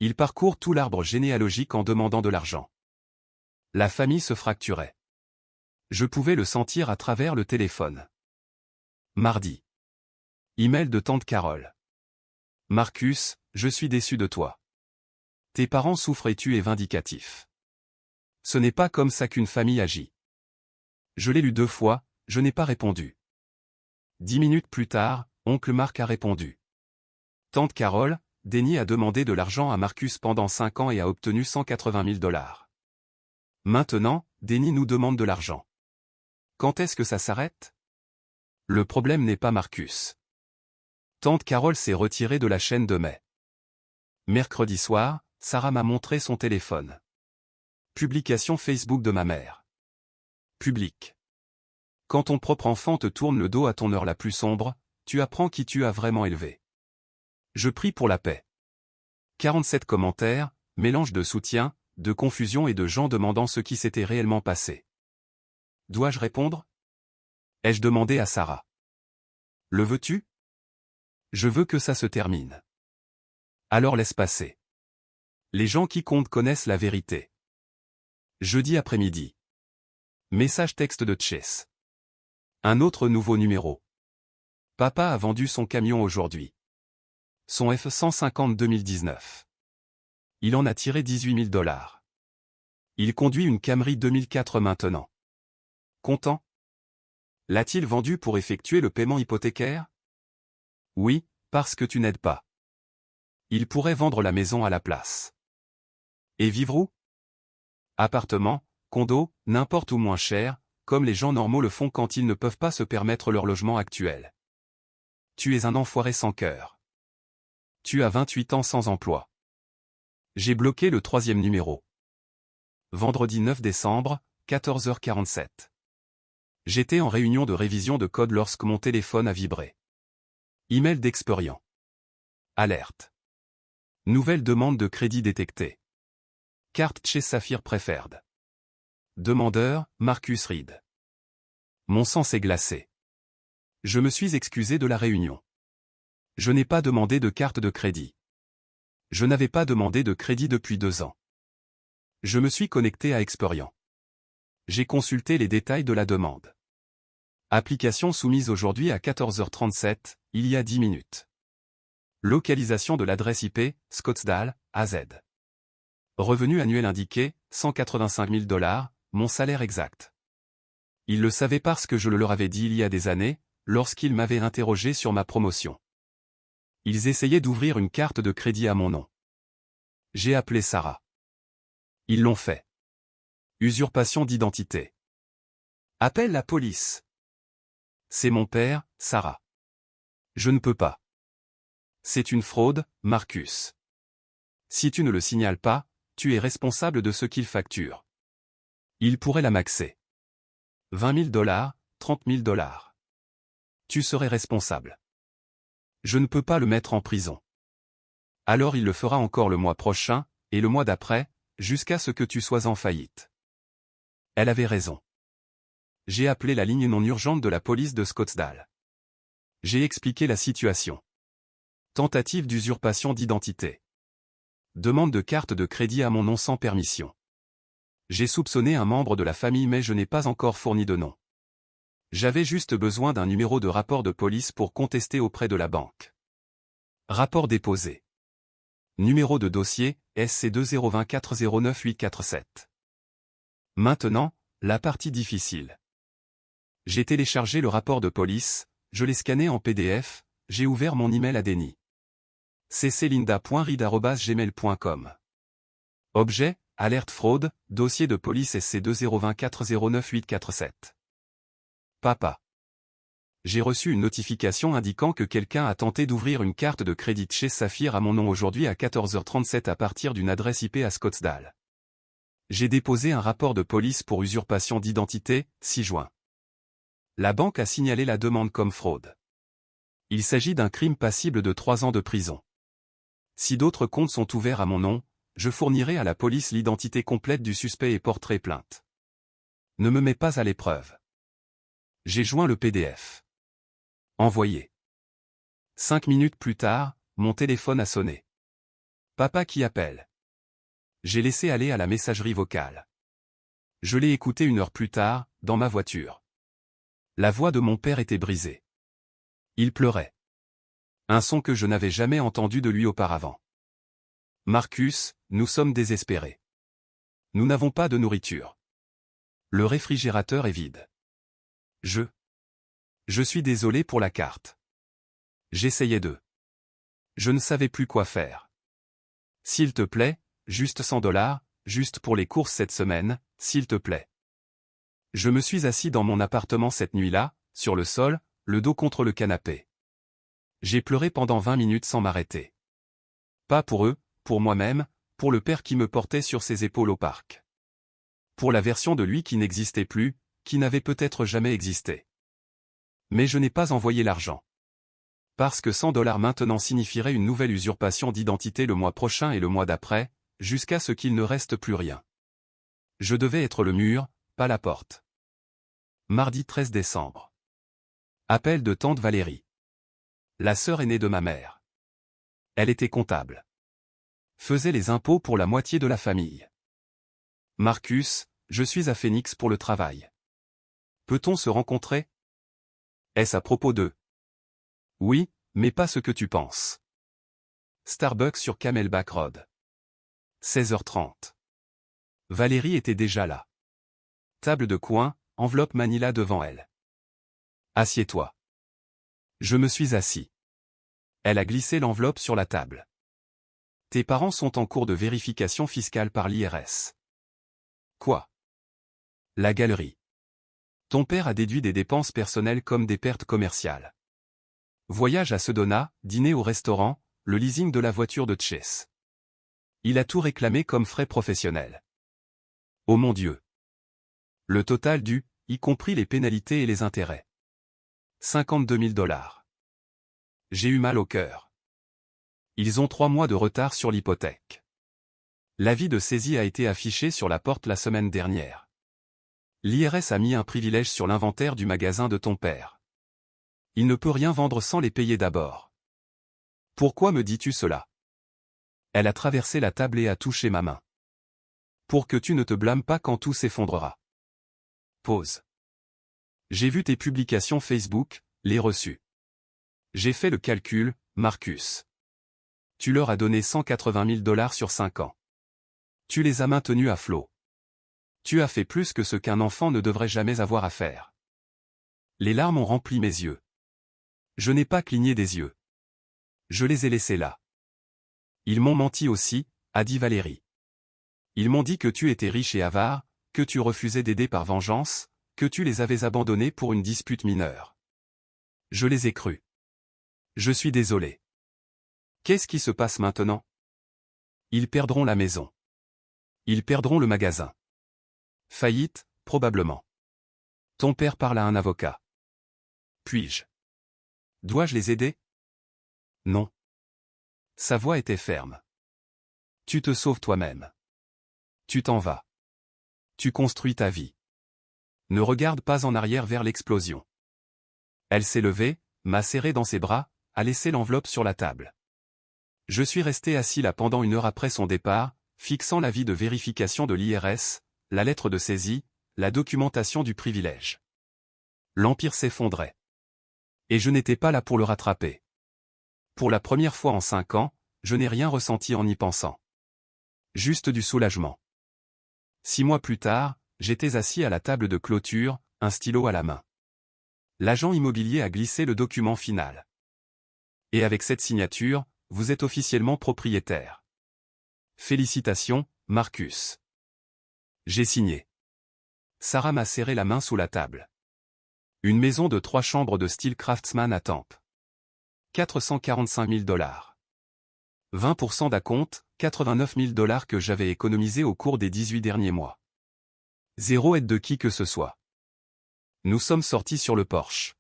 Il parcourt tout l'arbre généalogique en demandant de l'argent. La famille se fracturait. Je pouvais le sentir à travers le téléphone. Mardi. Email de tante Carole. Marcus, je suis déçu de toi. Tes parents souffrent et tu es vindicatif. Ce n'est pas comme ça qu'une famille agit. Je l'ai lu 2 fois, je n'ai pas répondu. 10 minutes plus tard, oncle Marc a répondu. Tante Carole, Denis a demandé de l'argent à Marcus pendant 5 ans et a obtenu 180 000 $. Maintenant, Denis nous demande de l'argent. Quand est-ce que ça s'arrête? Le problème n'est pas Marcus. Tante Carole s'est retirée de la chaîne de mai. Mercredi soir, Sarah m'a montré son téléphone. Publication Facebook de ma mère. Public. Quand ton propre enfant te tourne le dos à ton heure la plus sombre, tu apprends qui tu as vraiment élevé. Je prie pour la paix. 47 commentaires, mélange de soutien, de confusion et de gens demandant ce qui s'était réellement passé. Dois-je répondre? Ai-je demandé à Sarah. Le veux-tu? Je veux que ça se termine. Alors laisse passer. Les gens qui comptent connaissent la vérité. Jeudi après-midi. Message texte de Chess. Un autre nouveau numéro. Papa a vendu son camion aujourd'hui. Son F-150 2019. Il en a tiré 18 000 $. Il conduit une Camry 2004 maintenant. Content? L'a-t-il vendu pour effectuer le paiement hypothécaire? Oui, parce que tu n'aides pas. Il pourrait vendre la maison à la place. Et vivre où? Appartement, condo, n'importe où moins cher, comme les gens normaux le font quand ils ne peuvent pas se permettre leur logement actuel. Tu es un enfoiré sans cœur. Tu as 28 ans sans emploi. J'ai bloqué le 3e numéro. Vendredi 9 décembre, 14h47. J'étais en réunion de révision de code lorsque mon téléphone a vibré. Email d'Experian. Alerte. Nouvelle demande de crédit détectée. Carte chez Saphir Preferred. Demandeur, Marcus Reed. Mon sang s'est glacé. Je me suis excusé de la réunion. Je n'ai pas demandé de carte de crédit. Je n'avais pas demandé de crédit depuis 2 ans. Je me suis connecté à Experian. J'ai consulté les détails de la demande. Application soumise aujourd'hui à 14h37, il y a 10 minutes. Localisation de l'adresse IP, Scottsdale, AZ. Revenu annuel indiqué, 185 000 $, mon salaire exact. Ils le savaient parce que je le leur avais dit il y a des années, lorsqu'ils m'avaient interrogé sur ma promotion. Ils essayaient d'ouvrir une carte de crédit à mon nom. J'ai appelé Sarah. Ils l'ont fait. Usurpation d'identité. Appelle la police. C'est mon père, Sarah. Je ne peux pas. C'est une fraude, Marcus. Si tu ne le signales pas, tu es responsable de ce qu'il facture. Il pourrait la maxer. 20 000 $, 30 000 $. Tu serais responsable. Je ne peux pas le mettre en prison. Alors il le fera encore le mois prochain, et le mois d'après, jusqu'à ce que tu sois en faillite. Elle avait raison. J'ai appelé la ligne non urgente de la police de Scottsdale. J'ai expliqué la situation. Tentative d'usurpation d'identité. Demande de carte de crédit à mon nom sans permission. J'ai soupçonné un membre de la famille mais je n'ai pas encore fourni de nom. J'avais juste besoin d'un numéro de rapport de police pour contester auprès de la banque. Rapport déposé. Numéro de dossier, SC202409847. Maintenant, la partie difficile. J'ai téléchargé le rapport de police, je l'ai scanné en PDF, j'ai ouvert mon email à Denis. cclinda.read@gmail.com. Objet, alerte fraude, dossier de police SC202409847. Papa. J'ai reçu une notification indiquant que quelqu'un a tenté d'ouvrir une carte de crédit chez Saphir à mon nom aujourd'hui à 14h37 à partir d'une adresse IP à Scottsdale. J'ai déposé un rapport de police pour usurpation d'identité, 6 juin. La banque a signalé la demande comme fraude. Il s'agit d'un crime passible de 3 ans de prison. Si d'autres comptes sont ouverts à mon nom, je fournirai à la police l'identité complète du suspect et porterai plainte. Ne me mets pas à l'épreuve. J'ai joint le PDF. Envoyé. 5 minutes plus tard, mon téléphone a sonné. Papa qui appelle. J'ai laissé aller à la messagerie vocale. Je l'ai écouté 1 heure plus tard, dans ma voiture. La voix de mon père était brisée. Il pleurait. Un son que je n'avais jamais entendu de lui auparavant. Marcus, nous sommes désespérés. Nous n'avons pas de nourriture. Le réfrigérateur est vide. Je suis désolé pour la carte. J'essayais de. Je ne savais plus quoi faire. S'il te plaît, juste 100 $, juste pour les courses cette semaine, s'il te plaît. Je me suis assis dans mon appartement cette nuit-là, sur le sol, le dos contre le canapé. J'ai pleuré pendant 20 minutes sans m'arrêter. Pas pour eux, pour moi-même, pour le père qui me portait sur ses épaules au parc. Pour la version de lui qui n'existait plus, qui n'avait peut-être jamais existé. Mais je n'ai pas envoyé l'argent. Parce que 100 $ maintenant signifierait une nouvelle usurpation d'identité le mois prochain et le mois d'après, jusqu'à ce qu'il ne reste plus rien. Je devais être le mur, pas la porte. Mardi 13 décembre. Appel de tante Valérie. La sœur aînée de ma mère. Elle était comptable. Faisait les impôts pour la moitié de la famille. Marcus, je suis à Phoenix pour le travail. Peut-on se rencontrer? Est-ce à propos de? Oui, mais pas ce que tu penses. Starbucks sur Camelback Road. 16h30. Valérie était déjà là. Table de coin, enveloppe Manila devant elle. Assieds-toi. Je me suis assis. Elle a glissé l'enveloppe sur la table. Tes parents sont en cours de vérification fiscale par l'IRS. Quoi? La galerie. Ton père a déduit des dépenses personnelles comme des pertes commerciales. Voyage à Sedona, dîner au restaurant, le leasing de la voiture de Chase. Il a tout réclamé comme frais professionnels. Oh mon Dieu! Le total dû, y compris les pénalités et les intérêts. 52 000 $. J'ai eu mal au cœur. Ils ont 3 mois de retard sur l'hypothèque. L'avis de saisie a été affiché sur la porte la semaine dernière. L'IRS a mis un privilège sur l'inventaire du magasin de ton père. Il ne peut rien vendre sans les payer d'abord. Pourquoi me dis-tu cela? Elle a traversé la table et a touché ma main. Pour que tu ne te blâmes pas quand tout s'effondrera. Pause. J'ai vu tes publications Facebook, les reçus. J'ai fait le calcul, Marcus. Tu leur as donné 180 000 $ sur 5 ans. Tu les as maintenus à flot. Tu as fait plus que ce qu'un enfant ne devrait jamais avoir à faire. Les larmes ont rempli mes yeux. Je n'ai pas cligné des yeux. Je les ai laissés là. Ils m'ont menti aussi, a dit Valérie. Ils m'ont dit que tu étais riche et avare, que tu refusais d'aider par vengeance, que tu les avais abandonnés pour une dispute mineure. Je les ai crus. Je suis désolé. Qu'est-ce qui se passe maintenant? Ils perdront la maison. Ils perdront le magasin. Faillite, probablement. Ton père parle à un avocat. Puis-je? Dois-je les aider? Non. Sa voix était ferme. Tu te sauves toi-même. Tu t'en vas. Tu construis ta vie. Ne regarde pas en arrière vers l'explosion. Elle s'est levée, m'a serré dans ses bras, a laissé l'enveloppe sur la table. Je suis resté assis là pendant 1 heure après son départ, fixant l'avis de vérification de l'IRS, la lettre de saisie, la documentation du privilège. L'Empire s'effondrait. Et je n'étais pas là pour le rattraper. Pour la première fois en 5 ans, je n'ai rien ressenti en y pensant. Juste du soulagement. 6 mois plus tard, j'étais assis à la table de clôture, un stylo à la main. L'agent immobilier a glissé le document final. Et avec cette signature, vous êtes officiellement propriétaire. Félicitations, Marcus. J'ai signé. Sarah m'a serré la main sous la table. Une maison de 3 chambres de style Craftsman à Tampa. 445 000 $. 20% d'acompte, 89 000 $ que j'avais économisé au cours des 18 derniers mois. 0 aide de qui que ce soit. Nous sommes sortis sur le porche.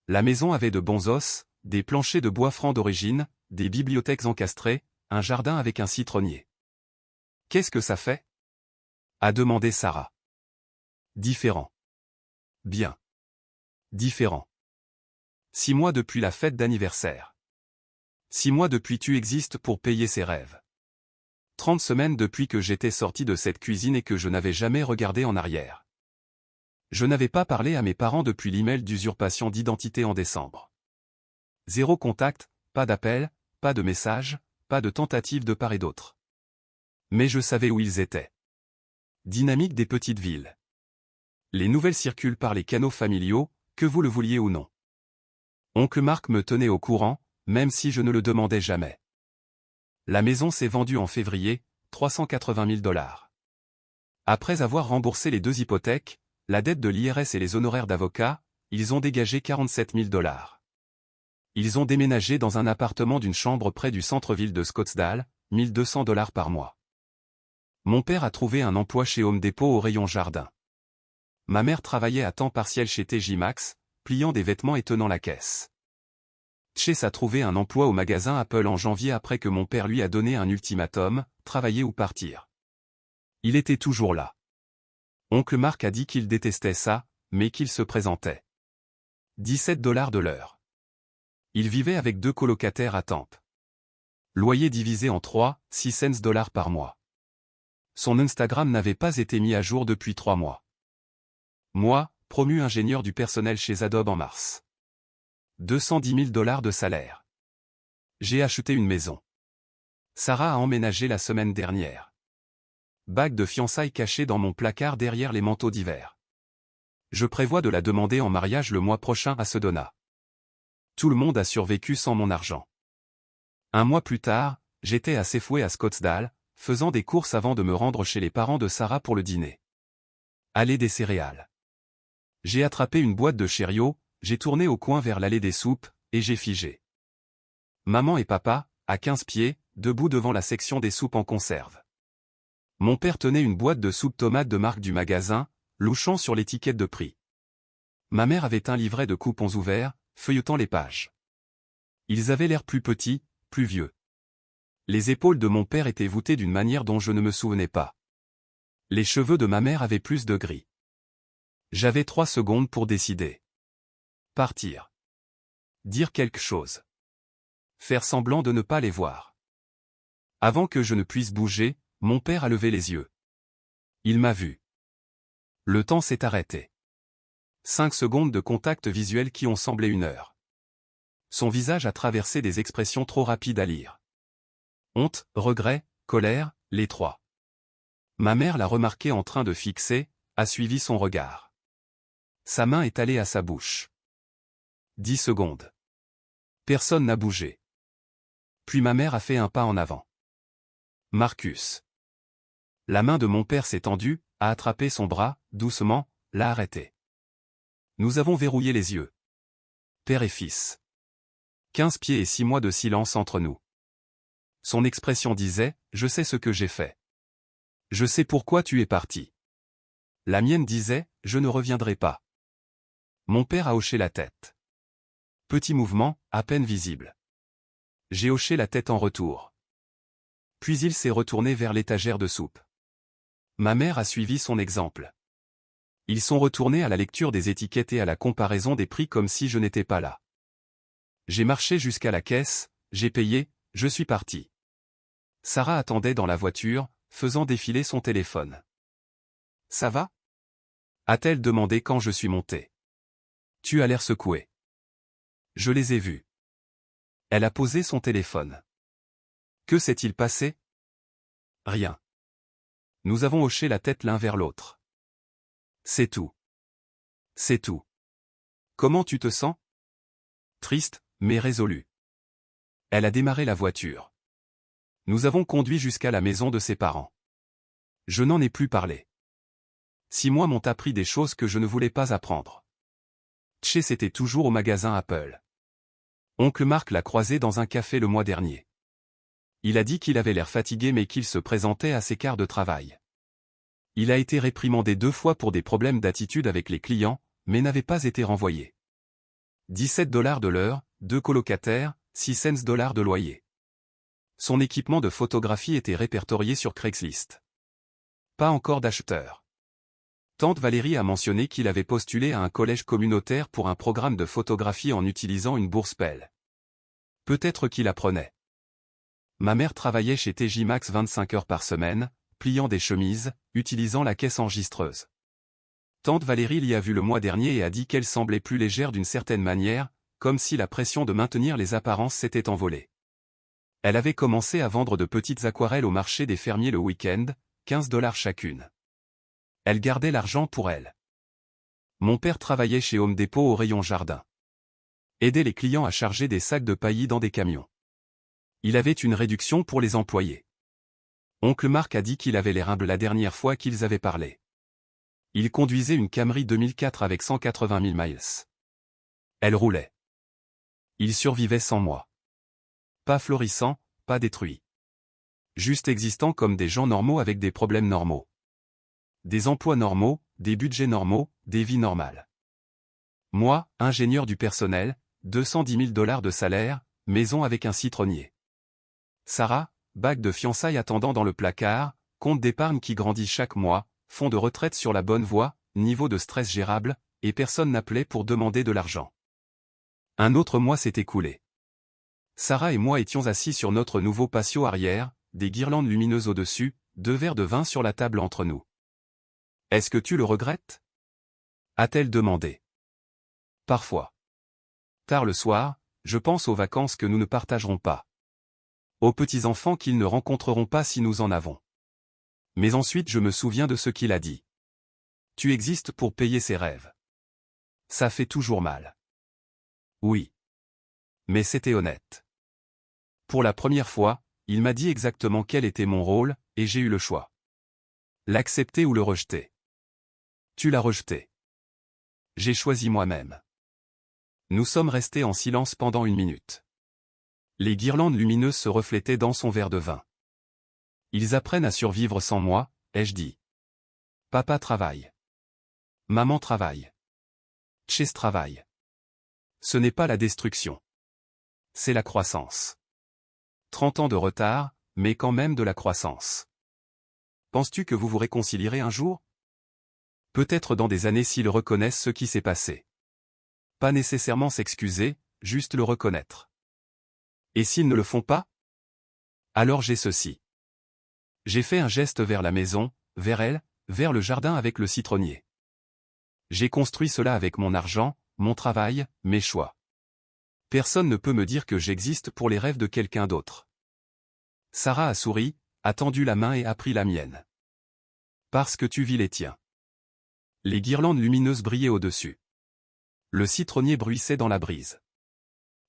La maison avait de bons os, des planchers de bois franc d'origine, des bibliothèques encastrées, un jardin avec un citronnier. Qu'est-ce que ça fait? A demandé Sarah. Différent. Bien. Différent. 6 mois depuis la fête d'anniversaire. 6 mois depuis tu existes pour payer ses rêves. 30 semaines depuis que j'étais sorti de cette cuisine et que je n'avais jamais regardé en arrière. Je n'avais pas parlé à mes parents depuis l'email d'usurpation d'identité en décembre. 0 contact, pas d'appel, pas de message, pas de tentative de part et d'autre. Mais je savais où ils étaient. Dynamique des petites villes. Les nouvelles circulent par les canaux familiaux, que vous le vouliez ou non. Oncle Marc me tenait au courant, même si je ne le demandais jamais. La maison s'est vendue en février, 380 000 $. Après avoir remboursé les 2 hypothèques, la dette de l'IRS et les honoraires d'avocat, ils ont dégagé 47 000 $. Ils ont déménagé dans un appartement d'une chambre près du centre-ville de Scottsdale, 1 200 $ par mois. Mon père a trouvé un emploi chez Home Depot au rayon jardin. Ma mère travaillait à temps partiel chez TJ Maxx, pliant des vêtements et tenant la caisse. Chase a trouvé un emploi au magasin Apple en janvier après que mon père lui a donné un ultimatum, travailler ou partir. Il était toujours là. Oncle Marc a dit qu'il détestait ça, mais qu'il se présentait. 17 $ de l'heure. Il vivait avec 2 colocataires à Tampa. Loyer divisé en 3, 6 cents $ par mois. Son Instagram n'avait pas été mis à jour depuis 3 mois. Moi, promu ingénieur du personnel chez Adobe en mars. 210 000 $ de salaire. J'ai acheté une maison. Sarah a emménagé la semaine dernière. Bague de fiançailles cachée dans mon placard derrière les manteaux d'hiver. Je prévois de la demander en mariage le mois prochain à Sedona. Tout le monde a survécu sans mon argent. 1 mois plus tard, j'étais à Safeway à Scottsdale, faisant des courses avant de me rendre chez les parents de Sarah pour le dîner. Allée des céréales. J'ai attrapé une boîte de Cheerios, j'ai tourné au coin vers l'allée des soupes, et j'ai figé. Maman et papa, à 15 pieds, debout devant la section des soupes en conserve. Mon père tenait une boîte de soupe tomate de marque du magasin, louchant sur l'étiquette de prix. Ma mère avait un livret de coupons ouverts, feuilletant les pages. Ils avaient l'air plus petits, plus vieux. Les épaules de mon père étaient voûtées d'une manière dont je ne me souvenais pas. Les cheveux de ma mère avaient plus de gris. J'avais 3 secondes pour décider. Partir. Dire quelque chose. Faire semblant de ne pas les voir. Avant que je ne puisse bouger, mon père a levé les yeux. Il m'a vu. Le temps s'est arrêté. 5 secondes de contact visuel qui ont semblé 1 heure. Son visage a traversé des expressions trop rapides à lire. Honte, regret, colère, les 3. Ma mère l'a remarqué en train de fixer, a suivi son regard. Sa main est allée à sa bouche. 10 secondes. Personne n'a bougé. Puis ma mère a fait un pas en avant. Marcus. La main de mon père s'est tendue, a attrapé son bras, doucement, l'a arrêté. Nous avons verrouillé les yeux. Père et fils. 15 pieds et 6 mois de silence entre nous. Son expression disait, je sais ce que j'ai fait. Je sais pourquoi tu es parti. La mienne disait, je ne reviendrai pas. Mon père a hoché la tête. Petit mouvement, à peine visible. J'ai hoché la tête en retour. Puis il s'est retourné vers l'étagère de soupe. Ma mère a suivi son exemple. Ils sont retournés à la lecture des étiquettes et à la comparaison des prix comme si je n'étais pas là. J'ai marché jusqu'à la caisse, j'ai payé, je suis parti. Sarah attendait dans la voiture, faisant défiler son téléphone. « Ça va ?» a-t-elle demandé quand je suis monté. « Tu as l'air secoué. » Je les ai vus. Elle a posé son téléphone. Que s'est-il passé? Rien. Nous avons hoché la tête l'un vers l'autre. C'est tout. C'est tout. Comment tu te sens? Triste, mais résolu. Elle a démarré la voiture. Nous avons conduit jusqu'à la maison de ses parents. Je n'en ai plus parlé. 6 mois m'ont appris des choses que je ne voulais pas apprendre. Chase était toujours au magasin Apple. Oncle Mark l'a croisé dans un café le mois dernier. Il a dit qu'il avait l'air fatigué mais qu'il se présentait à ses quarts de travail. Il a été réprimandé 2 fois pour des problèmes d'attitude avec les clients, mais n'avait pas été renvoyé. 17 $ de l'heure, 2 colocataires, 6 cents $ de loyer. Son équipement de photographie était répertorié sur Craigslist. Pas encore d'acheteur. Tante Valérie a mentionné qu'il avait postulé à un collège communautaire pour un programme de photographie en utilisant une bourse Pell. Peut-être qu'il apprenait. Ma mère travaillait chez TJ Maxx 25 heures par semaine, pliant des chemises, utilisant la caisse enregistreuse. Tante Valérie l'y a vue le mois dernier et a dit qu'elle semblait plus légère d'une certaine manière, comme si la pression de maintenir les apparences s'était envolée. Elle avait commencé à vendre de petites aquarelles au marché des fermiers le week-end, 15 $ chacune. Elle gardait l'argent pour elle. Mon père travaillait chez Home Depot au rayon jardin. Aidait les clients à charger des sacs de paillis dans des camions. Il avait une réduction pour les employés. Oncle Mark a dit qu'il avait l'air humble la dernière fois qu'ils avaient parlé. Il conduisait une Camry 2004 avec 180 000 miles. Elle roulait. Il survivait sans moi. Pas florissant, pas détruit. Juste existant comme des gens normaux avec des problèmes normaux. Des emplois normaux, des budgets normaux, des vies normales. Moi, ingénieur du personnel, 210 000 $ de salaire, maison avec un citronnier. Sarah, bague de fiançailles attendant dans le placard, compte d'épargne qui grandit chaque mois, fonds de retraite sur la bonne voie, niveau de stress gérable, et personne n'appelait pour demander de l'argent. Un autre mois s'est écoulé. Sarah et moi étions assis sur notre nouveau patio arrière, des guirlandes lumineuses au-dessus, 2 verres de vin sur la table entre nous. « Est-ce que tu le regrettes ?» a-t-elle demandé. Parfois. Tard le soir, je pense aux vacances que nous ne partagerons pas. Aux petits-enfants qu'ils ne rencontreront pas si nous en avons. Mais ensuite je me souviens de ce qu'il a dit. Tu existes pour payer ses rêves. Ça fait toujours mal. Oui. Mais c'était honnête. Pour la première fois, il m'a dit exactement quel était mon rôle, et j'ai eu le choix. L'accepter ou le rejeter. Tu l'as rejeté. J'ai choisi moi-même. Nous sommes restés en silence pendant 1 minute. Les guirlandes lumineuses se reflétaient dans son verre de vin. Ils apprennent à survivre sans moi, ai-je dit. Papa travaille. Maman travaille. Chase travaille. Ce n'est pas la destruction. C'est la croissance. 30 ans de retard, mais quand même de la croissance. Penses-tu que vous vous réconcilierez un jour? Peut-être dans des années s'ils reconnaissent ce qui s'est passé. Pas nécessairement s'excuser, juste le reconnaître. Et s'ils ne le font pas? Alors j'ai ceci. J'ai fait un geste vers la maison, vers elle, vers le jardin avec le citronnier. J'ai construit cela avec mon argent, mon travail, mes choix. Personne ne peut me dire que j'existe pour les rêves de quelqu'un d'autre. Sarah a souri, a tendu la main et a pris la mienne. Parce que tu vis les tiens. Les guirlandes lumineuses brillaient au-dessus. Le citronnier bruissait dans la brise.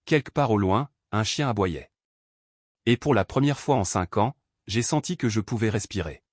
Quelque part au loin, un chien aboyait. Et pour la première fois en 5 ans, j'ai senti que je pouvais respirer.